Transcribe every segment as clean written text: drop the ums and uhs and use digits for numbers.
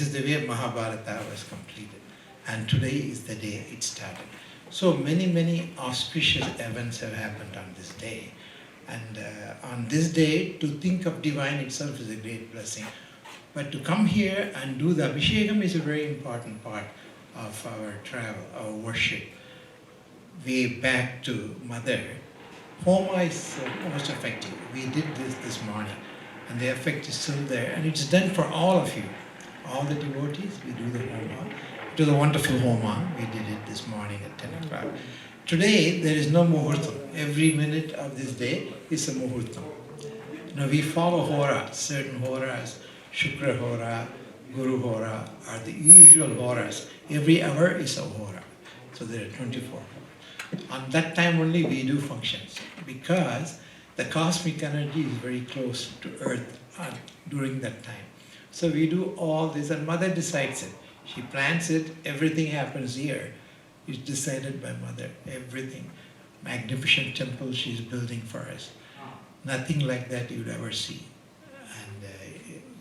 This is the way Mahabharata was completed. And today is the day it started. So many auspicious events have happened on this day. And on this day, to think of divine itself is a great blessing. But to come here and do the Abhishekam is a very important part of our travel, our worship. Way back to Mother, Homa is most effective. We did this morning, and the effect is still there. And it's done for all of you. All the devotees, we do the Homa. It was a wonderful Homa. We did it this morning at 10 o'clock. Today, there is no Muhurtam. Every minute of this day is a Muhurtam. We follow Hora, certain Horas, Shukra Hora, Guru Hora are the usual Horas. Every hour is a Hora. So there are 24. On that time only we do functions because the cosmic energy is very close to Earth during that time. So we do all this and Mother decides it. She plans it, everything happens here. It's decided by Mother, everything. Magnificent temple she's building for us. Nothing like that you'd ever see.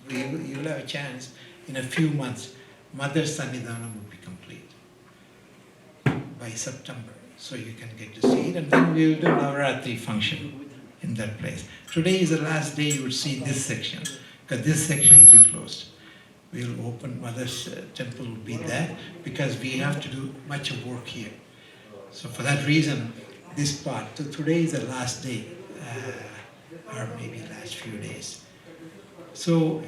And you'll have a chance in a few months. Mother's Sannidhanam will be complete by September. So you can get to see it, and then we will do Navaratri function in that place. Today is the last day you will see this section, because this section will be closed. We will open, Mother's temple will be there, because we have to do much of work here. So for that reason, this part, so today is the last day, or maybe last few days. So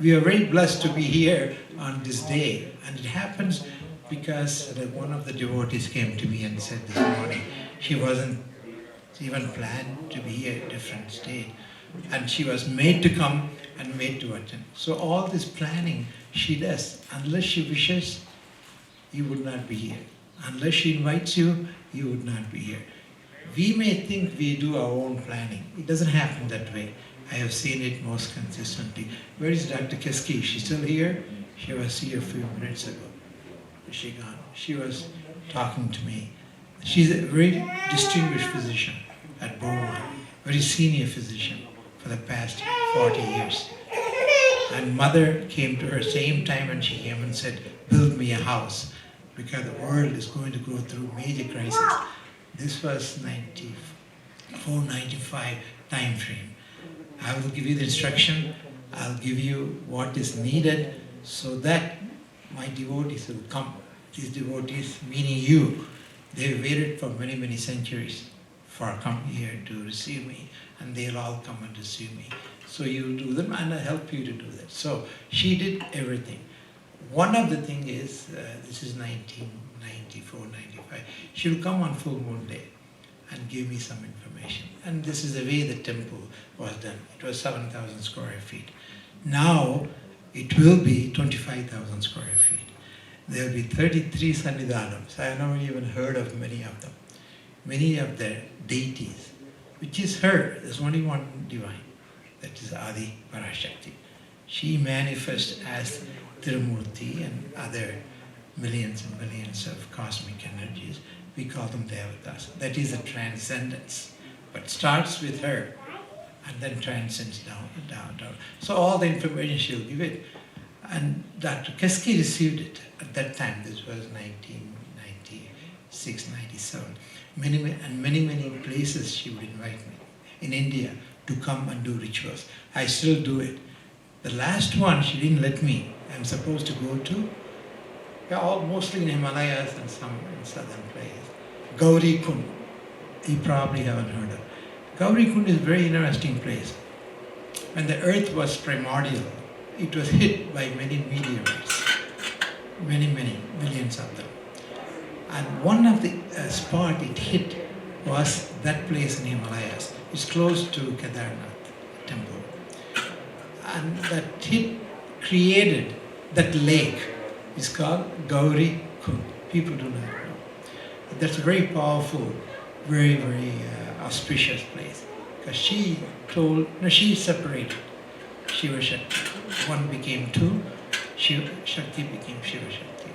we are very blessed to be here on this day, and it happens because one of the devotees came to me and said this morning, she wasn't even planned to be here at a different state. And she was made to come and made to attend. So all this planning she does. Unless she wishes, you would not be here. Unless she invites you, you would not be here. We may think we do our own planning. It doesn't happen that way. I have seen it most consistently. Where is Dr. Keski? She's still here? She was here a few minutes ago. Is she gone? She was talking to me. She's a very distinguished physician at Burma, very senior physician for the past 40 years. And Mother came to her same time and she came and said, build me a house because the world is going to go through major crisis. This was 94, 95 time frame. I will give you the instruction, I'll give you what is needed so that my devotees will come. These devotees, meaning you, they waited for many centuries for coming here to receive me, and they'll all come and receive me. So you'll do them and I'll help you to do that. So she did everything. One of the things is, this is 1994, 95, she'll come on full moon day and give me some information. And this is the way the temple was done. It was 7,000 square feet. Now it will be 25,000 square feet. There will be 33 Sannidhanams. I have never even heard of many of them. Many of their deities, which is her. There's only one divine. That is Adi Parashakti. She manifests as Tirumurti and other millions and millions of cosmic energies. We call them Devatas. That is a transcendence. But starts with her and then transcends down. So all the information she'll give it. And Dr. Keski received it at that time. This was 1996, 97. Many places she would invite me in India to come and do rituals. I still do it. The last one she didn't let me. I'm supposed to go to, mostly in Himalayas and some in southern places. Gauri Kund. You probably haven't heard of. Gauri Kund is a very interesting place. When the earth was primordial, it was hit by many meteorites, many millions of them. And one of the spot it hit was that place in Himalayas. It's close to Kedarnath temple. And that hit created that lake. It's called Gauri Kund. People do not know. That's a very powerful, very auspicious place. Because she separated. Shiva Shakti. One became two, Shakti became Shiva Shakti.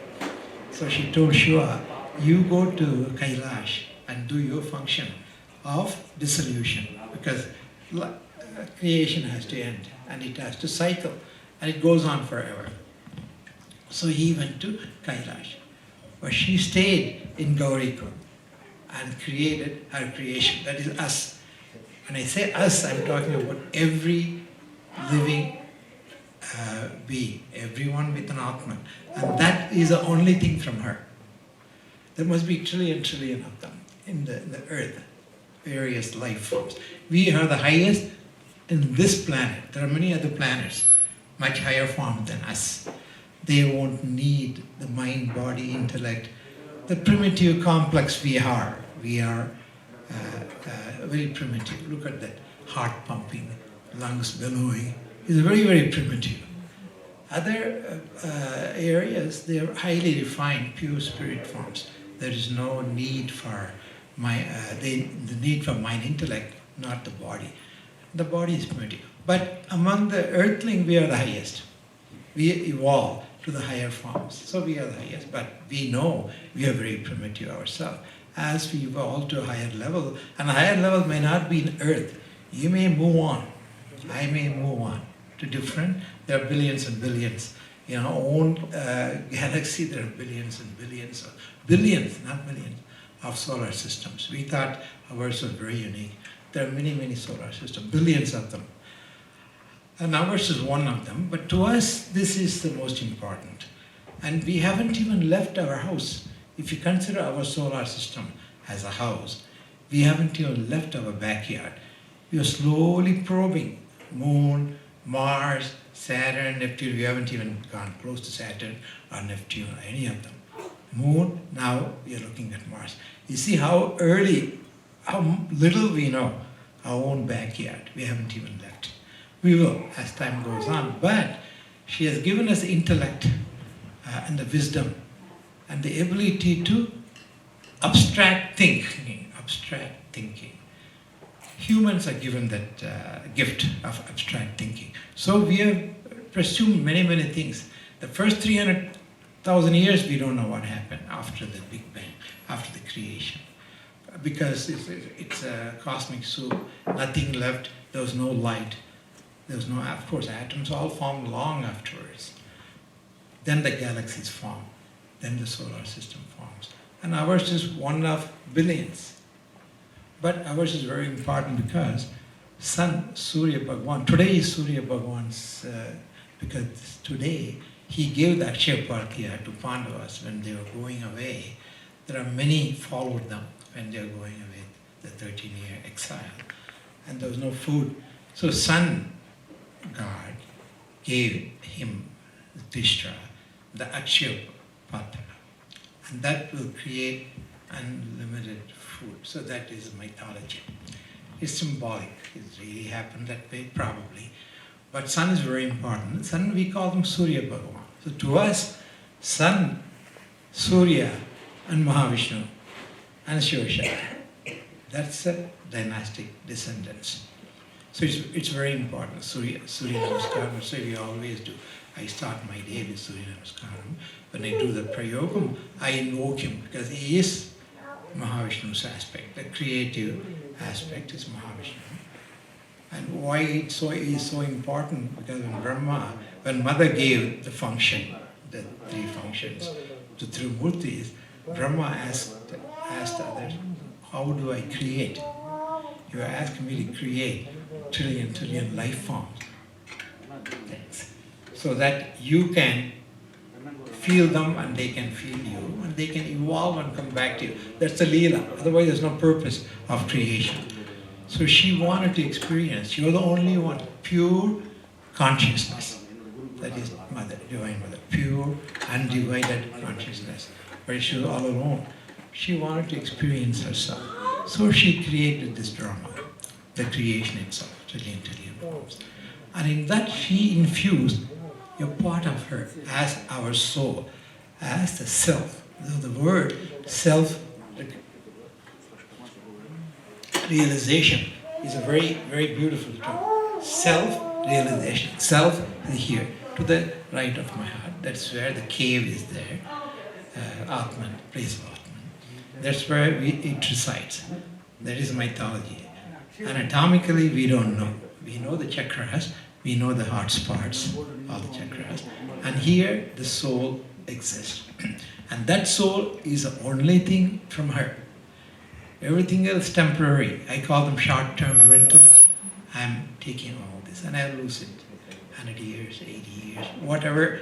So she told Shiva, you go to Kailash and do your function of dissolution because creation has to end and it has to cycle and it goes on forever. So he went to Kailash. But she stayed in Gaurikund and created her creation. That is us. When I say us, I'm talking about every living being, everyone with an Atman. And that is the only thing from her. There must be trillion of them in the earth, various life forms. We are the highest in this planet. There are many other planets, much higher form than us. They won't need the mind, body, intellect. The primitive complex we are. We are very primitive. Look at that, heart pumping, lungs bellowing. It's very primitive. Other areas, they are highly refined, pure spirit forms. There is no need for the need for mind, intellect, not the body. The body is primitive. But among the earthling, we are the highest. We evolve to the higher forms. So we are the highest. But we know we are very primitive ourselves. As we evolve to a higher level, and a higher level may not be in earth. You may move on. I may move on to different. There are billions and billions. In our own galaxy, there are billions and billions, not millions, of solar systems. We thought ours was very unique. There are many solar systems, billions of them. And ours is one of them, but to us, this is the most important. And we haven't even left our house. If you consider our solar system as a house, we haven't even left our backyard. We are slowly probing Moon, Mars, Saturn, Neptune. We haven't even gone close to Saturn or Neptune or any of them. Moon, now we are looking at Mars. You see how little we know our own backyard. We haven't even left. We will as time goes on. But she has given us intellect and the wisdom and the ability to abstract thinking. Humans are given that gift of abstract thinking. So we have presumed many things. The first 300,000 years, we don't know what happened after the Big Bang, after the creation. Because it's a cosmic soup, nothing left, there was no light. There was no, of course, atoms all formed long afterwards. Then the galaxies form. Then the solar system forms. And ours is one of billions. But ours is very important because Sun, Surya Bhagwan, today is Surya Bhagwan's, because today he gave the Akshaya Partya to Pandavas when they were going away. There are many followed them when they were going away, the 13-year exile. And there was no food. So Sun God gave him, Tishra, the Akshaya Partya. And that will create unlimited food. So that is mythology. It's symbolic. It really happened that way, probably. But Sun is very important. Sun, we call them Surya Bhagavan. So to us, Sun, Surya, and Mahavishnu, and Shiva Shakti. That's a dynastic descendants. So it's very important. Surya Namaskaram, so we always do. I start my day with Surya Namaskaram. When I do the prayogam, I invoke him because he is Mahavishnu's aspect. The creative aspect is Mahavishnu. And why it is so important? Because when Mother gave the function, the three functions to Trimurtis, Brahma asked others, how do I create? You are asking me to create trillion life forms. Thanks. So that you can feel them and they can feel you and they can evolve and come back to you. That's the Leela. Otherwise there's no purpose of creation. So she wanted to experience. You're the only one. Pure consciousness. That is Mother, Divine Mother. Pure, undivided consciousness. But she was all alone. She wanted to experience herself. So she created this drama, the creation itself, trillion forms. And in that she infused a part of her as our soul, as the self. The word self-realization is a very beautiful term. Self-realization. Self is here, to the right of my heart. That's where the cave is there. Atman, place of Atman. That's where it resides. That is mythology. Anatomically, we don't know. We know the chakras, we know the heart spots, all the chakras. And here the soul exists. And that soul is the only thing from her. Everything else temporary. I call them short-term rental. I'm taking all this and I'll lose it. 100 years, 80 years, whatever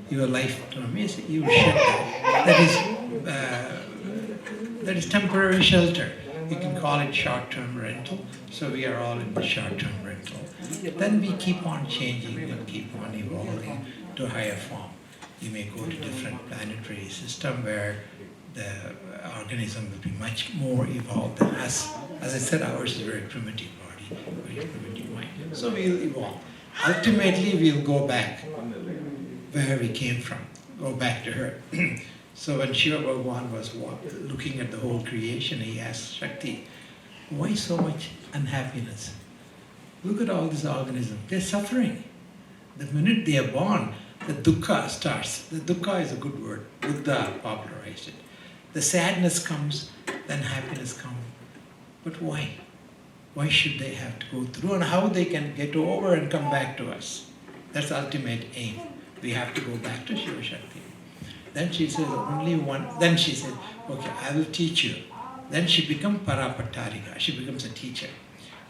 your lifetime is, you shut that. That is temporary shelter. You can call it short-term rental. So we are all in the short-term rental. Then we keep on changing and keep on evolving to higher form. You may go to different planetary system where the organism will be much more evolved than us. As I said, ours is a very primitive body, very primitive mind. So we'll evolve. Ultimately, we'll go back where we came from, go back to her. So when Shiva Bhagavan was looking at the whole creation, he asked Shakti, why so much unhappiness? Look at all these organisms, they're suffering. The minute they are born, the dukkha starts. The dukkha is a good word, Buddha popularized it. The sadness comes, then happiness comes. But why? Why should they have to go through, and how they can get over and come back to us? That's the ultimate aim. We have to go back to Shiva Shakti. Then she says, only one, then she said, okay, I will teach you. Then she becomes Parapattarika, she becomes a teacher.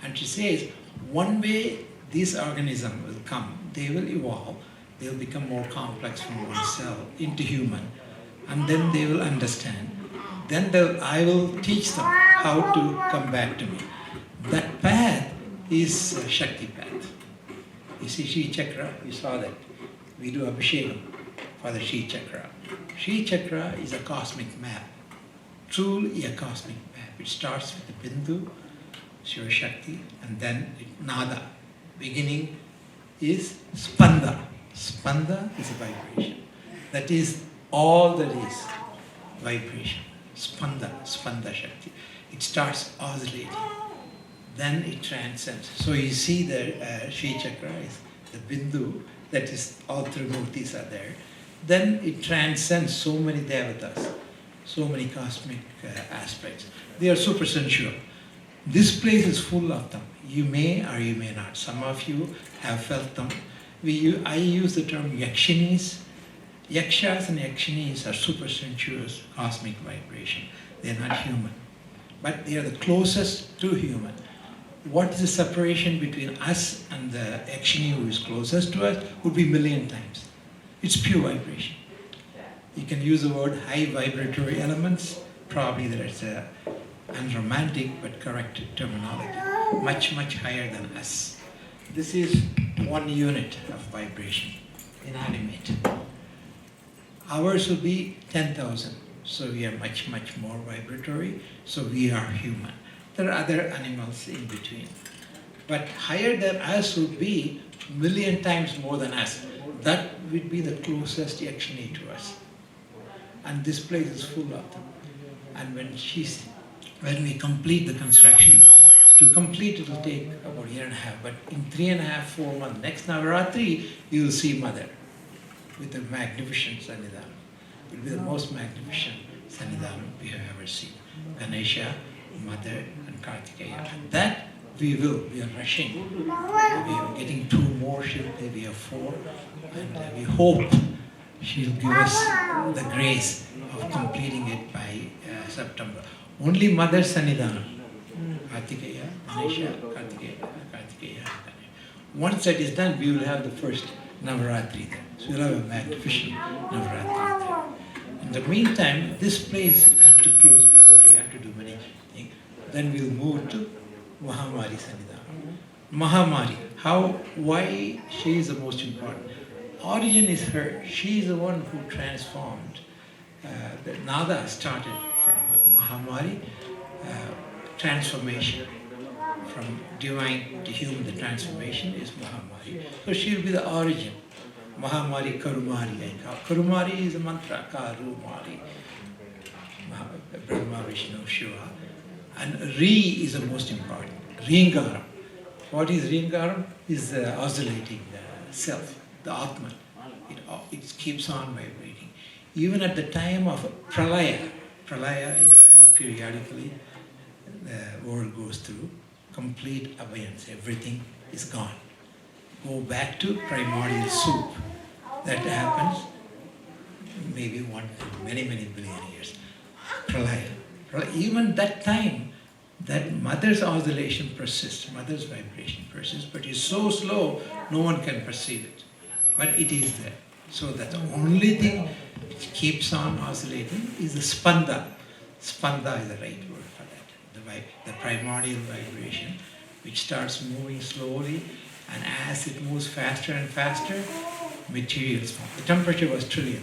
And she says, one way these organisms will come, they will evolve, they'll become more complex from one cell into human, and then they will understand. Then I will teach them how to come back to me. That path is Shakti path. You see Shri Chakra, you saw that. We do Abhishekam for the Shri Chakra. Shri Chakra is a cosmic map, truly a cosmic map. It starts with the Bindu, Shiva Shakti, and then Nada. Beginning is Spanda. Spanda is a vibration. That is all that is vibration. Spanda Shakti. It starts oscillating. Then it transcends. So you see the Shri Chakra is the Bindu, that is all Trimurtis are there. Then it transcends so many devatas, so many cosmic aspects. They are super sensual. This place is full of them. You may or you may not. Some of you have felt them. I use the term Yakshinis. Yakshas and Yakshinis are super sensuous cosmic vibration. They are not human. But they are the closest to human. What is the separation between us and the Yakshini who is closest to us would be 1,000,000 times. It's pure vibration. You can use the word high vibratory elements. Probably that's a unromantic but correct terminology. Much, much higher than us. This is 1 unit of vibration, inanimate. Ours will be 10,000. So we are much, much more vibratory. So we are human. There are other animals in between. But higher than us would be 1,000,000 times more than us. That would be the closest Yakshini to us. And this place is full of them. And when we complete the construction, to complete it will take about 1.5 years, but in 3.5, 4 months, next Navaratri, you will see Mother with a magnificent Sannidhanam. It will be the most magnificent Sannidhanam we have ever seen. Ganesha, Mother, and Kartikeya. And that we are rushing. We are getting 2 more, we have 4, and we hope she'll give us the grace of completing it by September. Only Mother Sannidhanam. Kartikeya, Ganesha, Kartikeya. Once that is done, we will have the first Navaratri there. So we'll have a magnificent Navaratri there. In the meantime, this place has to close before we have to do many things. Then we'll move to Mahamari Sannidhanam. Mahamari, why she is the most important? Origin is her. She is the one who transformed. The Nada started from Mahamari, transformation. From divine to human, the transformation is Mahamari. So she will be the origin. Mahamari, Karumari. Karumari is a mantra, Karumari. Brahma, Vishnu, Shiva. And Re is the most important. Ringaram. What is Ringaram? Is the oscillating self, the Atman. It keeps on vibrating. Even at the time of Pralaya is periodically the world goes through complete abeyance. Everything is gone. Go back to primordial soup. That happens maybe many billion years. Pralaya. Even that time, that mother's oscillation persists, mother's vibration persists, but it's so slow, no one can perceive it. But it is there. So that the only thing which keeps on oscillating is the spanda. Spanda is the right word for that. The primordial vibration, which starts moving slowly, and as it moves faster and faster, materials form. The temperature was trillion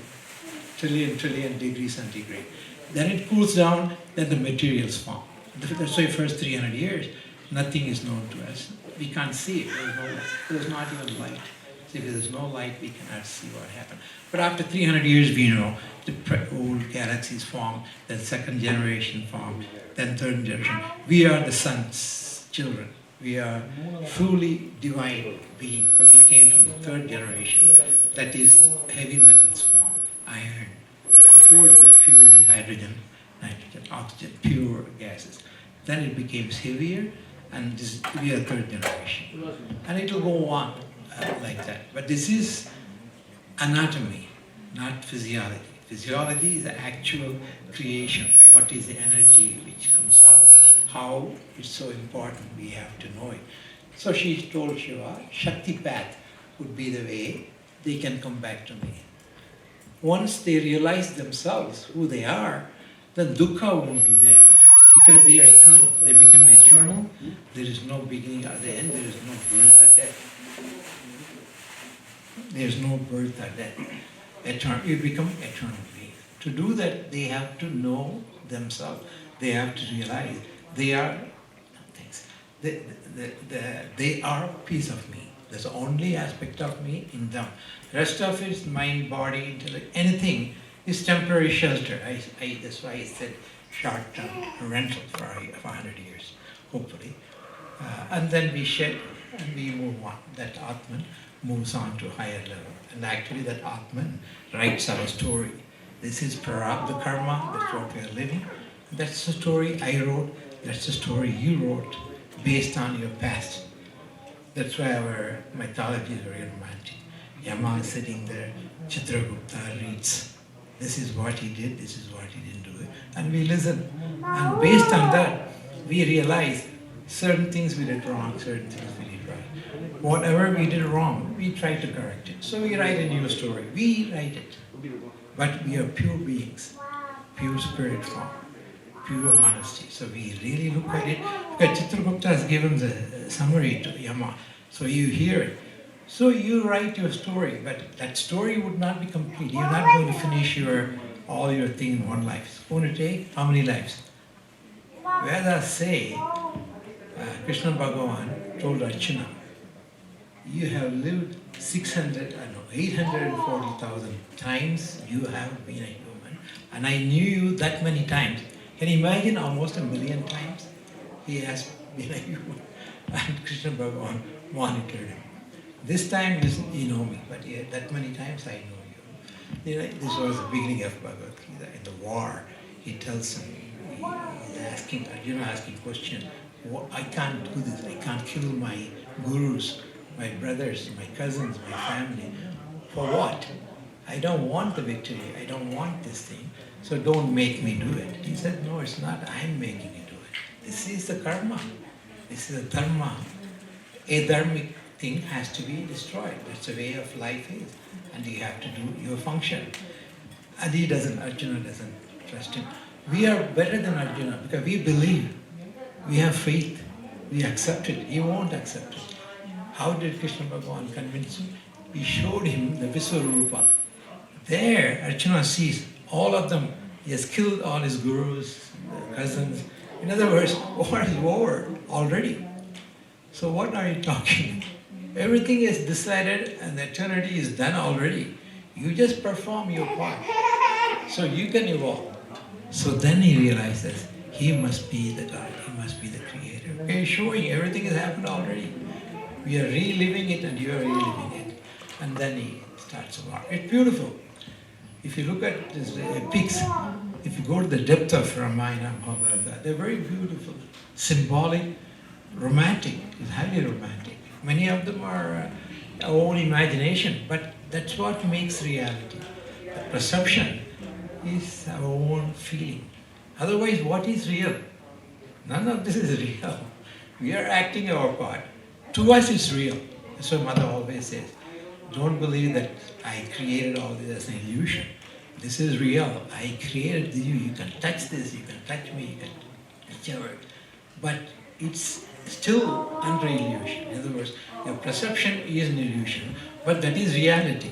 degrees centigrade. Then it cools down, then the materials form. That's why first 300 years, nothing is known to us. We can't see it. There's not even light. So if there's no light, we cannot see what happened. But after 300 years, we know the old galaxies form, then second generation form, then third generation. We are the sun's children. We are truly divine beings, but we came from the third generation. That is heavy metals form, iron. Before it was purely hydrogen, nitrogen, oxygen, pure gases. Then it became heavier, and we are third generation. And it will go on like that. But this is anatomy, not physiology. Physiology is the actual creation. What is the energy which comes out? How it's so important, we have to know it. So she told Shiva, Shakti path would be the way they can come back to me. Once they realize themselves who they are, then dukkha won't be there. Because they are eternal. They become eternal. There is no beginning or the end. There is no birth or death. There is no birth or death. You become eternal being. To do that, they have to know themselves. They have to realize they are things. They are a piece of me. There's the only aspect of me in them. Rest of it is mind, body, intellect, anything is temporary shelter. That's why I said short-term rental for 100 years, hopefully. And then we shed and we move on. That Atman moves on to a higher level. And actually that Atman writes our story. This is Prarabdha Karma, that's what we are living. That's the story I wrote, that's the story you wrote, based on your past. That's why our mythology is very romantic. Yama is sitting there, Chitragupta reads, this is what he did, this is what he didn't do. And we listen. And based on that, we realize certain things we did wrong, certain things we did right. Whatever we did wrong, we try to correct it. So we write a new story. We write it. But we are pure beings, pure spirit form, pure honesty. So we really look at it. Because Chitragupta has given the summary to Yama. So you hear it. So you write your story, but that story would not be complete. You're not going to finish all your thing in one life. It's going to take how many lives? Vedas say, Krishna Bhagavan told Arjuna, you have lived 840,000 times you have been a human, and I knew you that many times. Can you imagine almost 1 million times he has been a human? And Krishna Bhagavan monitored him. This time you know me, but yeah, that many times I know you. This was the beginning of Bhagavad Gita. In the war, he tells him, he's asking, Arjuna asking question, I can't do this, I can't kill my gurus, my brothers, my cousins, my family. For what? I don't want the victory, I don't want this thing, so don't make me do it. He said, no, it's not, I'm making you do it. This is the karma, this is the dharma. A dharmic thing has to be destroyed. That's the way of life is. And you have to do your function. And Arjuna doesn't trust him. We are better than Arjuna because we believe, we have faith, we accept it. He won't accept it. How did Krishna Bhagavan convince him? He showed him the Visvarupa. There, Arjuna sees all of them. He has killed all his gurus, cousins. In other words, war is over already. So what are you talking? Everything is decided and the eternity is done already. You just perform your part. So you can evolve. So then he realizes he must be the God, he must be the creator. Okay, showing everything has happened already. We are reliving it and you are reliving it. And then he starts a war. It's beautiful. If you look at these epics, if you go to the depth of Ramayana, Mahabharata, they're very beautiful, symbolic, romantic, it's highly romantic. Many of them are our own imagination, but That's what makes reality. The perception is our own feeling. Otherwise, what is real? None of this is real. We are acting our part. To us, it's real. That's what Mother always says. Don't believe that I created all this as an illusion. This is real. I created you. You can touch this, you can touch me, you can whichever. But it's still under illusion. In other words, your perception is an illusion, but that is reality.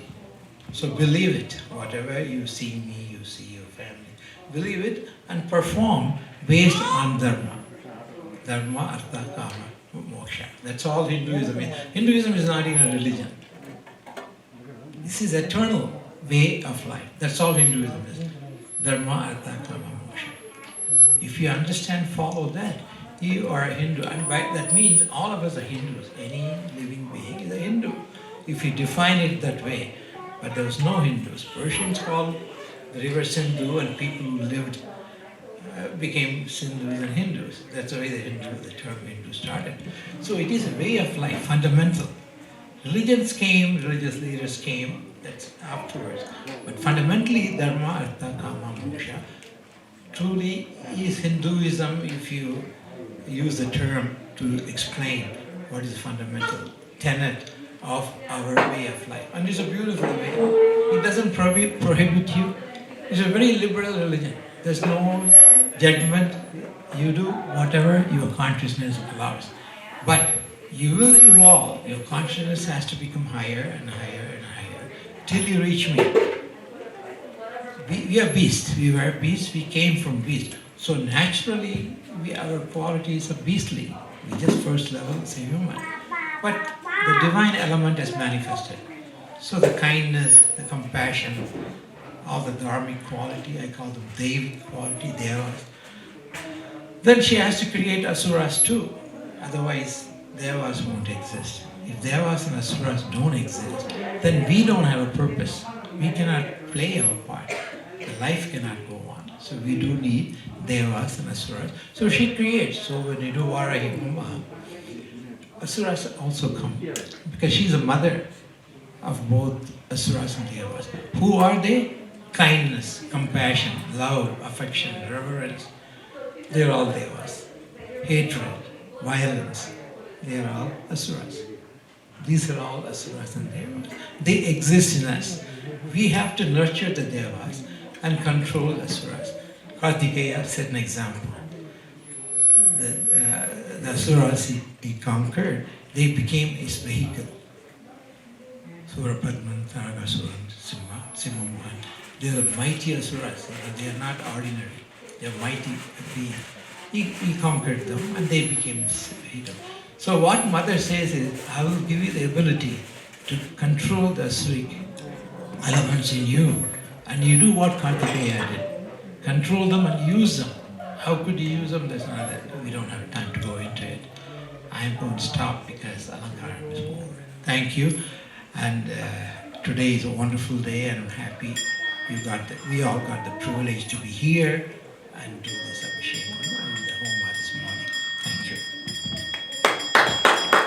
So believe it. Whatever you see me, you see your family. Believe it and perform based on dharma. Dharma, artha, kama, moksha. That's all Hinduism is. Hinduism is not even a religion. This is eternal way of life. That's all Hinduism is. Dharma, artha, kama, moksha. If you understand, follow that, you are a Hindu. And by that means all of us are Hindus. Any living being is a Hindu, if you define it that way. But there was no Hindus. Persians called the river Sindhu, and people who lived became Sindhus and Hindus. That's the way the term Hindu started. So it is a way of life, fundamental. Religions came, religious leaders came, that's afterwards. But fundamentally, Dharma, Artha, Kama, Moksha truly is Hinduism if you use the term to explain what is the fundamental tenet of our way of life. And it's a beautiful way. It doesn't prohibit you. It's a very liberal religion. There's no judgment. You do whatever your consciousness allows. But you will evolve. Your consciousness has to become higher and higher and higher till you reach me. We are beasts. We were beasts. We came from beasts. So naturally, our qualities are beastly. We just first level is a human. But the divine element is manifested. So the kindness, the compassion, all the dharmic quality, I call them Devic quality, devas. Then she has to create asuras too. Otherwise, devas won't exist. If devas and asuras don't exist, then we don't have a purpose. We cannot play our part. The life cannot go on. So we do need devas and asuras. So she creates. So when you do Varahi Homa, asuras also come. Because she's a mother of both asuras and devas. Who are they? Kindness, compassion, love, affection, reverence. They're all devas. Hatred, violence, they're all asuras. These are all asuras and devas. They exist in us. We have to nurture the devas and control asuras. Kartikeya set an example. The asuras he conquered, they became his vehicle. Surapadman, Taragasuran, Simhamohan. They are mighty asuras. They are not ordinary. They are mighty beings. He conquered them and they became his vehicle. So what Mother says is, I will give you the ability to control the asuric elements in you. And you do what Kartikeya did. Control them and use them. How could you use them? That's not that. We don't have time to go into it. I'm going to stop because Alankaram is over. Thank you. And today is a wonderful day and I'm happy we all got the privilege to be here and do this Abhishek.